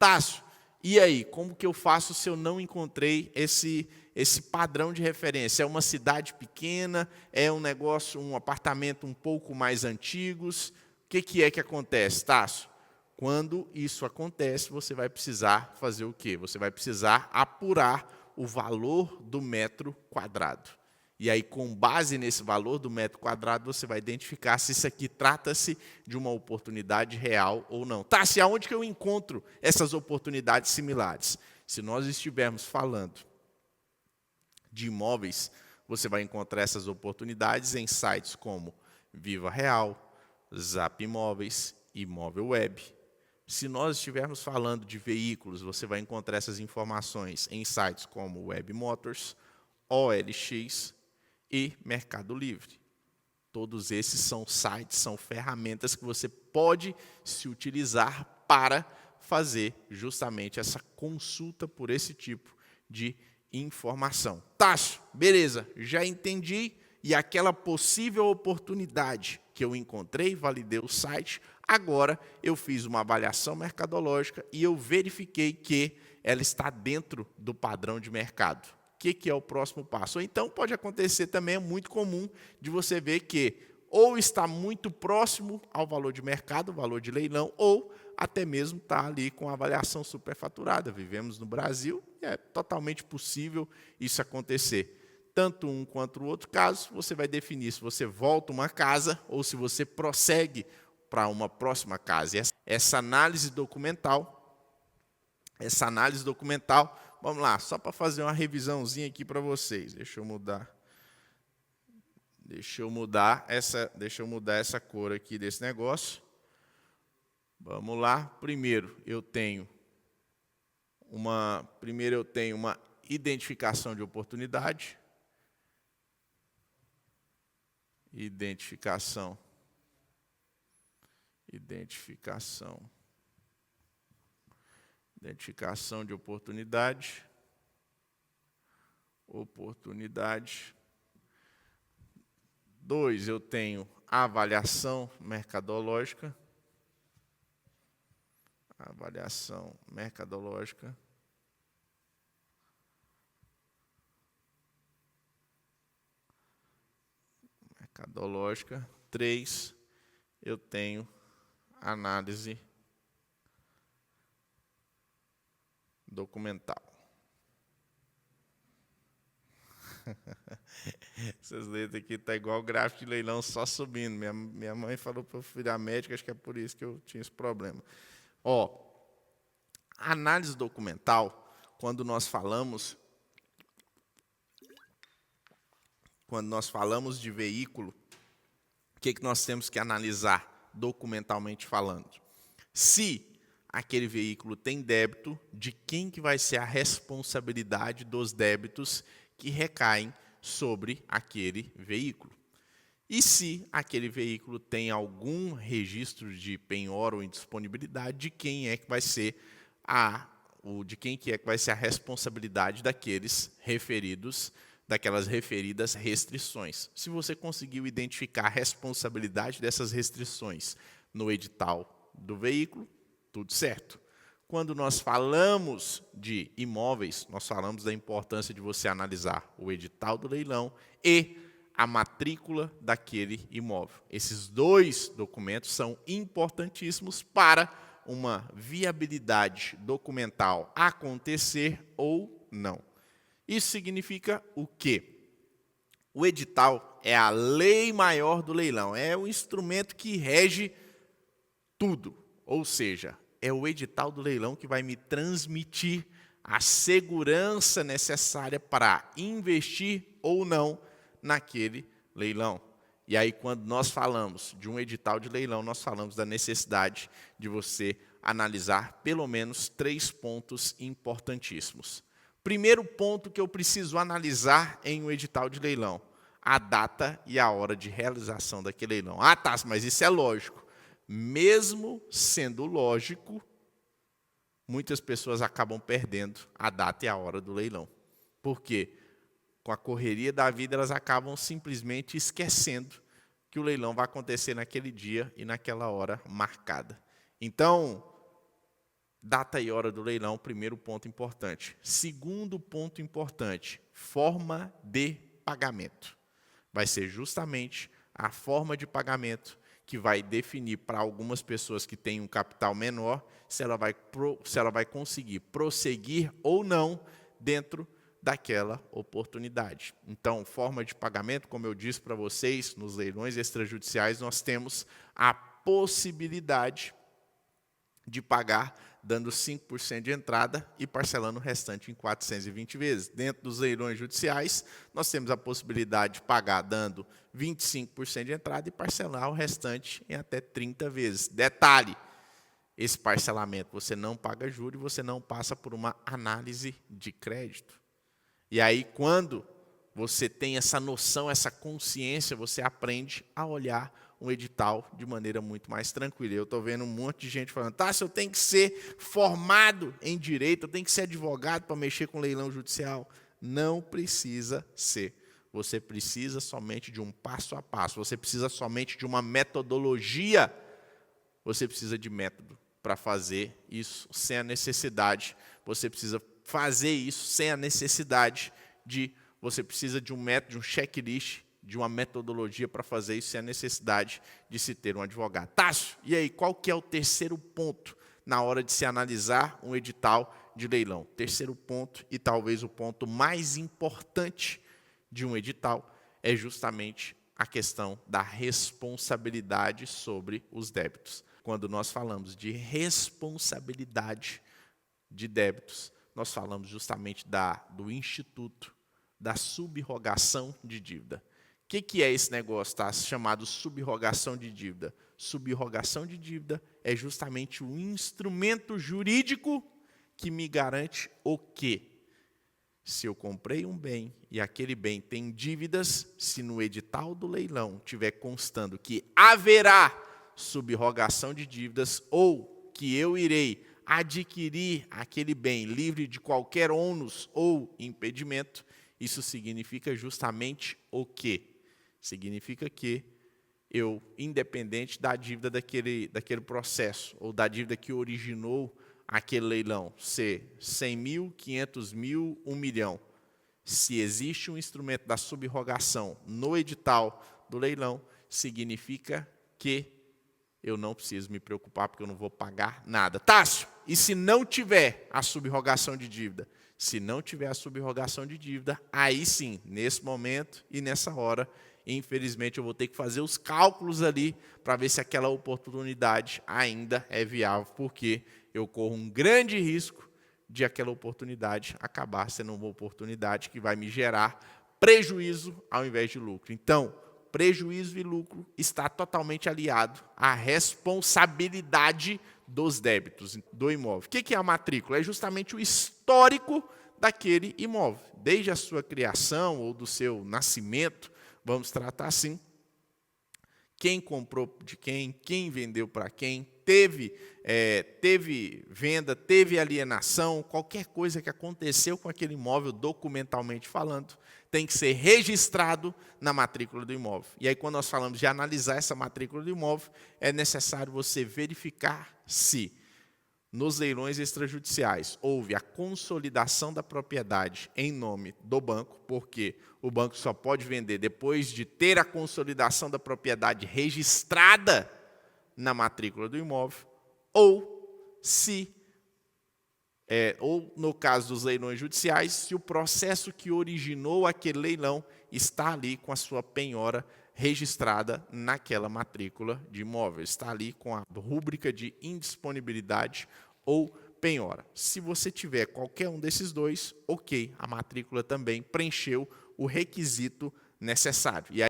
Tássio, e aí, como que eu faço se eu não encontrei esse padrão de referência? É uma cidade pequena, é um negócio, um apartamento um pouco mais antigos? O que é que acontece, Tássio? Quando isso acontece, você vai precisar fazer o quê? Você vai precisar apurar o valor do metro quadrado. E aí, com base nesse valor do metro quadrado, você vai identificar se isso aqui trata-se de uma oportunidade real ou não. Tá, se aonde que eu encontro essas oportunidades similares? Se nós estivermos falando de imóveis, você vai encontrar essas oportunidades em sites como Viva Real, Zap Imóveis, Imóvel Web. Se nós estivermos falando de veículos, você vai encontrar essas informações em sites como Web Motors, OLX e Mercado Livre. Todos esses são sites, são ferramentas que você pode se utilizar para fazer justamente essa consulta por esse tipo de informação. Tássio, beleza, já entendi, e aquela possível oportunidade que eu encontrei, validei o site, agora eu fiz uma avaliação mercadológica e eu verifiquei que ela está dentro do padrão de mercado. O que é o próximo passo? Ou então pode acontecer também, é muito comum de você ver que ou está muito próximo ao valor de mercado, valor de leilão, ou até mesmo está ali com a avaliação superfaturada. Vivemos no Brasil e é totalmente possível isso acontecer. Tanto um quanto o outro caso, você vai definir se você volta uma casa ou se você prossegue para uma próxima casa. E essa análise documental, vamos lá, só para fazer uma revisãozinha aqui para vocês. Deixa eu mudar essa cor aqui desse negócio. Vamos lá. Primeiro eu tenho uma identificação de oportunidade. Identificação de oportunidade. Oportunidade. 2, eu tenho a avaliação mercadológica. Avaliação mercadológica. Mercadológica. 3, eu tenho análise documental. Essas letras aqui tá igual o gráfico de leilão, só subindo. Minha mãe falou para eu virar médico, acho que é por isso que eu tinha esse problema. Análise documental, quando nós falamos de veículo, o que nós temos que analisar documentalmente falando? Se aquele veículo tem débito, de quem que vai ser a responsabilidade dos débitos que recaem sobre aquele veículo. E se aquele veículo tem algum registro de penhora ou indisponibilidade, de quem é que vai ser a responsabilidade daqueles referidos, daquelas referidas restrições. Se você conseguiu identificar a responsabilidade dessas restrições no edital do veículo, tudo certo. Quando nós falamos de imóveis, nós falamos da importância de você analisar o edital do leilão e a matrícula daquele imóvel. Esses 2 documentos são importantíssimos para uma viabilidade documental acontecer ou não. Isso significa o quê? O edital é a lei maior do leilão, é o instrumento que rege tudo, ou seja, é o edital do leilão que vai me transmitir a segurança necessária para investir ou não naquele leilão. E aí, quando nós falamos de um edital de leilão, nós falamos da necessidade de você analisar pelo menos 3 pontos importantíssimos. Primeiro ponto que eu preciso analisar em um edital de leilão: a data e a hora de realização daquele leilão. Ah, tá, mas isso é lógico. Mesmo sendo lógico, muitas pessoas acabam perdendo a data e a hora do leilão. Por quê? Com a correria da vida, elas acabam simplesmente esquecendo que o leilão vai acontecer naquele dia e naquela hora marcada. Então, Data e hora do leilão, primeiro ponto importante. Segundo ponto importante, forma de pagamento. Vai ser justamente a forma de pagamento que vai definir para algumas pessoas que têm um capital menor se ela vai conseguir prosseguir ou não dentro daquela oportunidade. Então, forma de pagamento, como eu disse para vocês, nos leilões extrajudiciais, nós temos a possibilidade de pagar dando 5% de entrada e parcelando o restante em 420 vezes. Dentro dos leilões judiciais, nós temos a possibilidade de pagar dando 25% de entrada e parcelar o restante em até 30 vezes. Detalhe, esse parcelamento você não paga juros e você não passa por uma análise de crédito. E aí, quando você tem essa noção, essa consciência, você aprende a olhar um edital de maneira muito mais tranquila. Eu estou vendo um monte de gente falando, tá, se eu tenho que ser formado em direito, eu tenho que ser advogado para mexer com leilão judicial. Não precisa ser. Você precisa somente de um passo a passo. Você precisa somente de uma metodologia. Você precisa de método para fazer isso sem a necessidade. Você precisa fazer isso sem a necessidade de... Você precisa de um método, de um checklist, de uma metodologia para fazer isso sem a necessidade de se ter um advogado. Tássio, e aí, qual que é o terceiro ponto na hora de se analisar um edital de leilão? Terceiro ponto, e talvez o ponto mais importante de um edital, é justamente a questão da responsabilidade sobre os débitos. Quando nós falamos de responsabilidade de débitos, nós falamos justamente do instituto da subrogação de dívida. O que é esse negócio, tá? Chamado subrogação de dívida? Subrogação de dívida é justamente o instrumento jurídico que me garante o quê? Se eu comprei um bem e aquele bem tem dívidas, se no edital do leilão tiver constando que haverá subrogação de dívidas ou que eu irei adquirir aquele bem livre de qualquer ônus ou impedimento, isso significa justamente o quê? Significa que eu, independente da dívida daquele processo, ou da dívida que originou aquele leilão, ser 100 mil, 500 mil, 1 milhão, se existe um instrumento da subrogação no edital do leilão, significa que eu não preciso me preocupar, porque eu não vou pagar nada. Tássio, e se não tiver a subrogação de dívida? Se não tiver a subrogação de dívida, aí sim, nesse momento e nessa hora, infelizmente eu vou ter que fazer os cálculos ali para ver se aquela oportunidade ainda é viável, porque eu corro um grande risco de aquela oportunidade acabar sendo uma oportunidade que vai me gerar prejuízo ao invés de lucro. Então, prejuízo e lucro está totalmente aliado à responsabilidade dos débitos do imóvel. O que é a matrícula? É justamente o histórico daquele imóvel, desde a sua criação ou do seu nascimento, vamos tratar assim, quem comprou de quem vendeu para quem, teve venda, teve alienação, qualquer coisa que aconteceu com aquele imóvel, documentalmente falando, tem que ser registrado na matrícula do imóvel. E aí, quando nós falamos de analisar essa matrícula do imóvel, é necessário você verificar se nos leilões extrajudiciais houve a consolidação da propriedade em nome do banco, porque o banco só pode vender depois de ter a consolidação da propriedade registrada na matrícula do imóvel, ou no caso dos leilões judiciais, se o processo que originou aquele leilão está ali com a sua penhora registrada naquela matrícula de imóvel, está ali com a rúbrica de indisponibilidade ou penhora. Se você tiver qualquer um desses dois, ok, a matrícula também preencheu o requisito necessário. E aí,